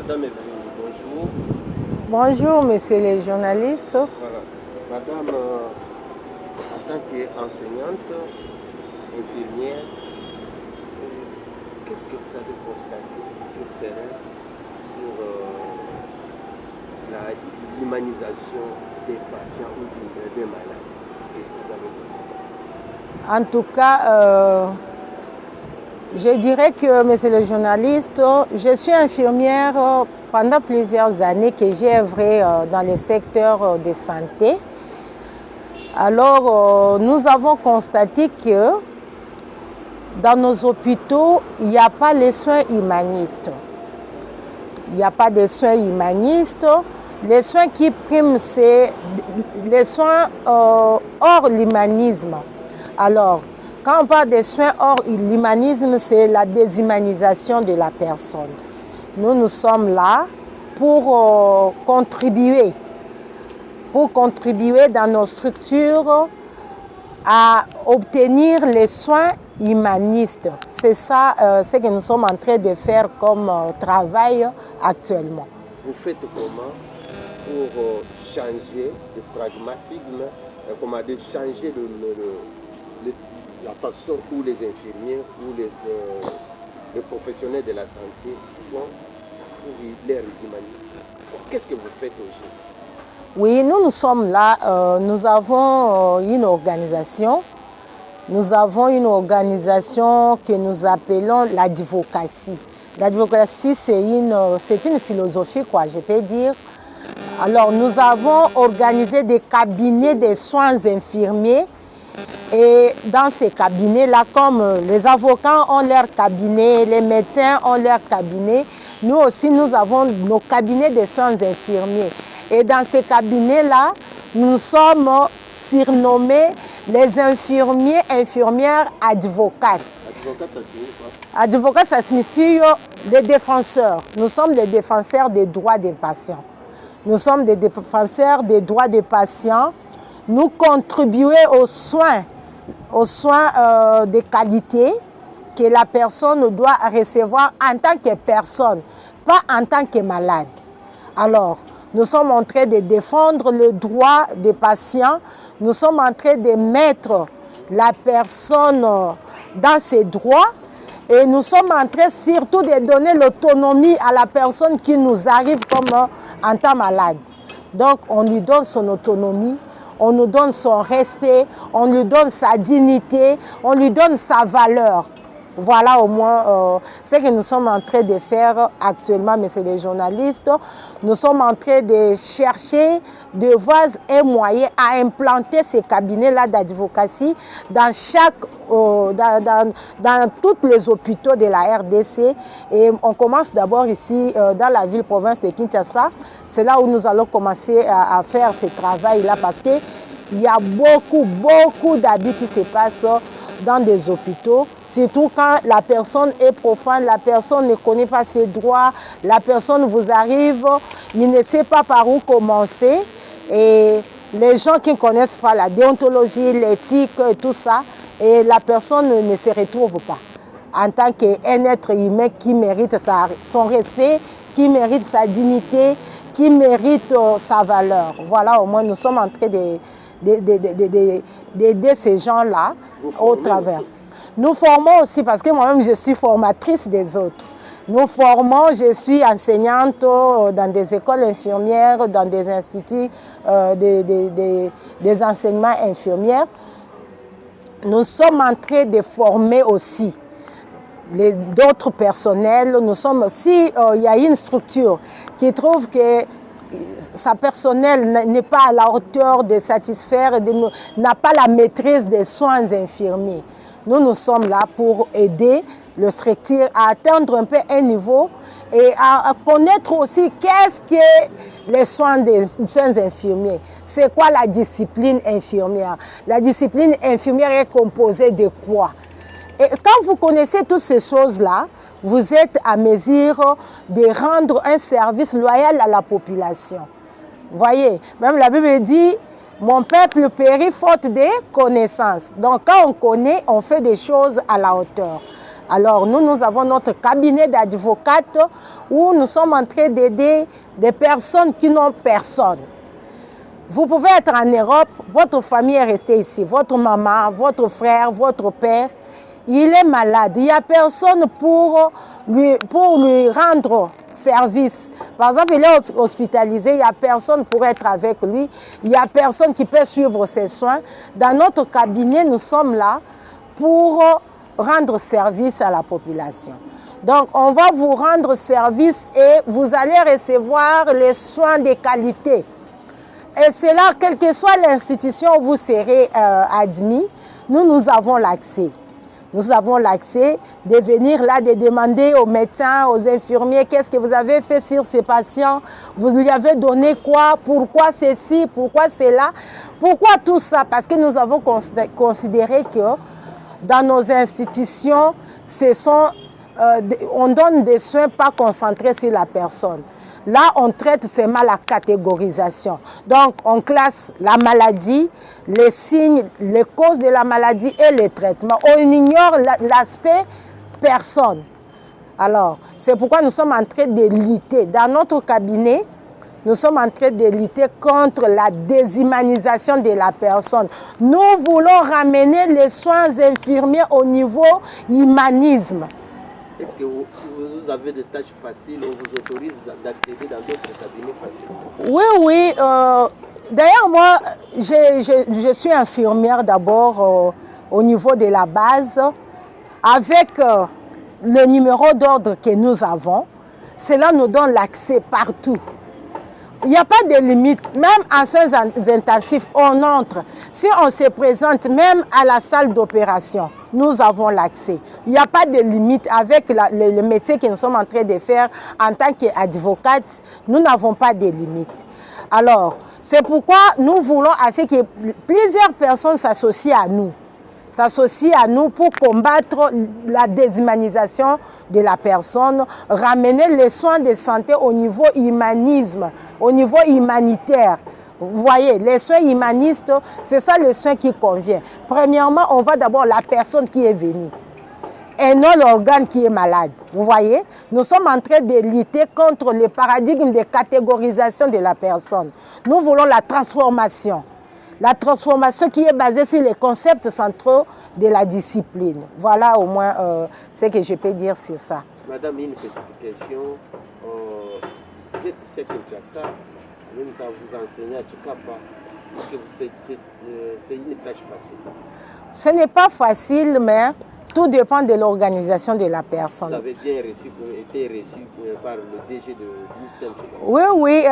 Madame Evelyne, bonjour. Bonjour, messieurs les journalistes. Voilà. Madame, en tant qu'enseignante, infirmière, qu'est-ce que vous avez constaté sur le terrain, sur l'humanisation des patients ou des malades? Qu'est-ce que vous avez constaté? En tout cas, je dirais que, messieurs les journalistes, je suis infirmière pendant plusieurs années que j'ai œuvré dans le secteur de santé. Alors, nous avons constaté que dans nos hôpitaux, il n'y a pas les soins humanistes. Il n'y a pas de soins humanistes. Les soins qui priment, c'est les soins hors l'humanisme. Alors, quand on parle des soins hors l'humanisme, c'est la déshumanisation de la personne. Nous sommes là pour contribuer dans nos structures à obtenir les soins humanistes. C'est ça ce que nous sommes en train de faire comme travail actuellement. Vous faites comment pour changer le pragmatisme, comment de changer la façon où les infirmiers ou les professionnels de la santé font pour les humaniser? Qu'est-ce que vous faites aujourd'hui? Oui, nous sommes là, nous avons une organisation. Nous avons une organisation que nous appelons l'advocacy. L'advocacy, c'est une philosophie, quoi, je peux dire. Alors, nous avons organisé des cabinets de soins infirmiers. Et dans ces cabinets-là, comme les avocats ont leur cabinet, les médecins ont leur cabinet, nous aussi, nous avons nos cabinets de soins infirmiers. Et dans ces cabinets-là, nous sommes surnommés les infirmiers, infirmières advocates. Advocat, ça signifie des défenseurs. Nous sommes des défenseurs des droits des patients. Nous sommes des défenseurs des droits des patients. Nous contribuons aux soins de qualité que la personne doit recevoir en tant que personne, pas en tant que malade. Alors, nous sommes en train de défendre le droit des patients. Nous sommes en train de mettre la personne dans ses droits. Et nous sommes en train surtout de donner l'autonomie à la personne qui nous arrive comme en tant que malade. Donc, on lui donne son autonomie, on nous donne son respect, on lui donne sa dignité, on lui donne sa valeur. Voilà au moins ce que nous sommes en train de faire actuellement, messieurs les journalistes. Nous sommes en train de chercher de voies et moyens à implanter ces cabinets-là d'advocacy dans tous les hôpitaux de la RDC. Et on commence d'abord ici dans la ville-province de Kinshasa. C'est là où nous allons commencer à faire ce travail-là parce qu'il y a beaucoup d'abus qui se passent dans des hôpitaux. Surtout quand la personne est profane, la personne ne connaît pas ses droits, la personne vous arrive, il ne sait pas par où commencer. Et les gens qui ne connaissent pas la déontologie, l'éthique, tout ça, et la personne ne se retrouve pas en tant qu'un être humain qui mérite son respect, qui mérite sa dignité, qui mérite sa valeur. Voilà, au moins nous sommes en train d'aider ces gens-là au travers. Aussi. Nous formons aussi, parce que moi-même je suis formatrice des autres. Nous formons, je suis enseignante dans des écoles infirmières, dans des instituts, des enseignements infirmières. Nous sommes en train de former aussi d'autres personnels. Nous sommes aussi, il y a une structure qui trouve que sa personnel n'est pas à la hauteur de satisfaire, n'a pas la maîtrise des soins infirmiers. Nous sommes là pour aider le structure à atteindre un peu un niveau et à connaître aussi qu'est-ce que les soins infirmiers. C'est quoi la discipline infirmière? La discipline infirmière est composée de quoi? Et quand vous connaissez toutes ces choses-là, vous êtes à mesure de rendre un service loyal à la population. Voyez, même la Bible dit, mon peuple périt faute de connaissances. Donc quand on connaît, on fait des choses à la hauteur. Alors, nous avons notre cabinet d'advocates où nous sommes en train d'aider des personnes qui n'ont personne. Vous pouvez être en Europe, votre famille est restée ici, votre maman, votre frère, votre père, il est malade. Il n'y a personne pour lui rendre service. Par exemple, il est hospitalisé, il n'y a personne pour être avec lui, il n'y a personne qui peut suivre ses soins. Dans notre cabinet, nous sommes là pour rendre service à la population. Donc, on va vous rendre service et vous allez recevoir les soins de qualité. Et c'est là, quelle que soit l'institution où vous serez admis, nous avons l'accès. Nous avons l'accès de venir là, de demander aux médecins, aux infirmiers, qu'est-ce que vous avez fait sur ces patients, vous lui avez donné quoi, pourquoi ceci, pourquoi cela, pourquoi tout ça? Parce que nous avons considéré que dans nos institutions, on donne des soins pas concentrés sur la personne. Là, on traite seulement la catégorisation. Donc, on classe la maladie, les signes, les causes de la maladie et les traitements. On ignore l'aspect personne. Alors, c'est pourquoi nous sommes en train de lutter. Dans notre cabinet, nous sommes en train de lutter contre la déshumanisation de la personne. Nous voulons ramener les soins infirmiers au niveau humanisme. Est-ce que vous avez des tâches faciles, on vous autorise d'accéder dans d'autres cabinets facilement? Oui. D'ailleurs, moi, je suis infirmière d'abord au niveau de la base. Avec le numéro d'ordre que nous avons, cela nous donne l'accès partout. Il n'y a pas de limite. Même en soins intensifs, on entre. Si on se présente même à la salle d'opération, nous avons l'accès. Il n'y a pas de limite. Avec le métier que nous sommes en train de faire en tant qu'advocate, nous n'avons pas de limite. Alors, c'est pourquoi nous voulons assez que plusieurs personnes s'associent à nous pour combattre la déshumanisation de la personne, ramener les soins de santé au niveau humanisme, au niveau humanitaire. Vous voyez, les soins humanistes, c'est ça les soins qui convient. Premièrement, on voit d'abord la personne qui est venue et non l'organe qui est malade. Vous voyez, nous sommes en train de lutter contre le paradigme de catégorisation de la personne. Nous voulons la transformation. La transformation qui est basée sur les concepts centraux de la discipline. Voilà au moins ce que je peux dire sur ça. Madame, une petite question. Vous êtes ici à Kinshasa, en même temps vous enseignez à Tchikapa. Est-ce que c'est une tâche facile? Ce n'est pas facile, mais tout dépend de l'organisation de la personne. Vous avez bien été reçu par le DG de l'INSTEM? Oui,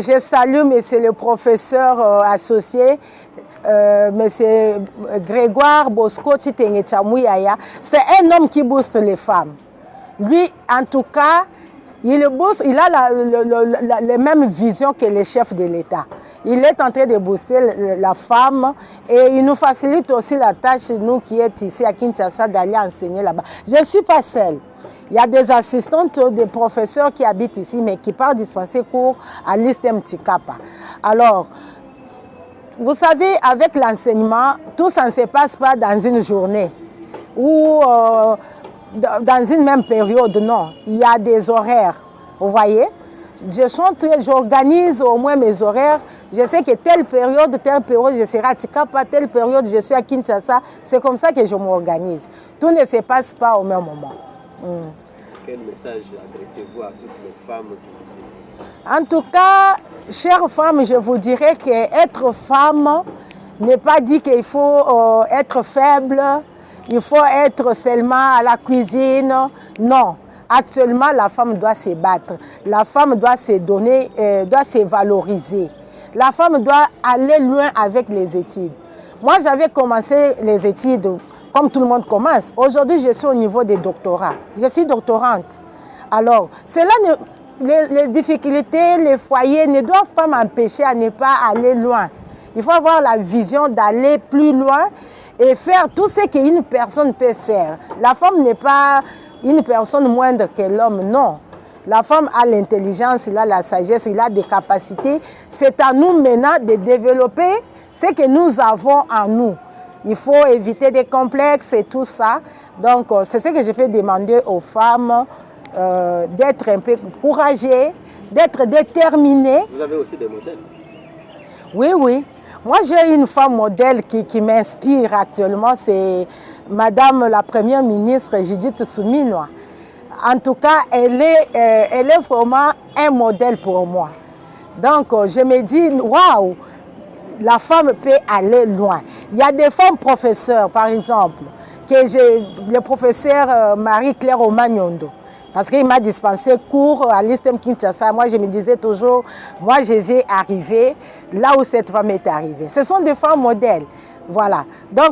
je salue monsieur le professeur associé, monsieur Grégoire Bosco Chitengetchamouyaya. C'est un homme qui booste les femmes. Lui, en tout cas, il a les mêmes visions que les chefs de l'État. Il est en train de booster la femme et il nous facilite aussi la tâche, nous qui sommes ici à Kinshasa, d'aller enseigner là-bas. Je ne suis pas seule. Il y a des assistantes, des professeurs qui habitent ici, mais qui partent dispenser cours à l'ISTEM Tchikapa. Alors, vous savez, avec l'enseignement, tout ça ne se passe pas dans une journée ou dans une même période, non. Il y a des horaires, vous voyez. J'organise au moins mes horaires. Je sais que telle période, je serai à Tchikapa, telle période, je suis à Kinshasa. C'est comme ça que je m'organise. Tout ne se passe pas au même moment. Quel message adressez-vous à toutes les femmes qui vous suivent? En tout cas, chères femmes, je vous dirais qu'être femme n'est pas dit qu'il faut être faible, il faut être seulement à la cuisine. Non. Actuellement, la femme doit se battre. La femme doit se donner, doit se valoriser. La femme doit aller loin avec les études. Moi, j'avais commencé les études comme tout le monde commence. Aujourd'hui, je suis au niveau des doctorats. Je suis doctorante. Alors, les difficultés, les foyers ne doivent pas m'empêcher à ne pas aller loin. Il faut avoir la vision d'aller plus loin et faire tout ce qu'une personne peut faire. La femme n'est pas une personne moindre que l'homme, non. La femme a l'intelligence, il a la sagesse, il a des capacités. C'est à nous maintenant de développer ce que nous avons en nous. il faut éviter des complexes et tout ça. Donc, c'est ce que je peux demander aux femmes, d'être un peu courageuses, d'être déterminées. Vous avez aussi des modèles? Oui, oui. Moi, j'ai une femme modèle qui m'inspire actuellement, c'est Madame la Première ministre Judith Suminwa. En tout cas, elle est vraiment un modèle pour moi. Donc, je me dis, waouh, la femme peut aller loin. Il y a des femmes professeurs, par exemple, le professeur Marie-Claire Omagnondo, parce qu'il m'a dispensé cours à l'ISTEM Kinshasa. Moi, je me disais toujours, moi, je vais arriver là où cette femme est arrivée. Ce sont des femmes modèles. Voilà. Donc,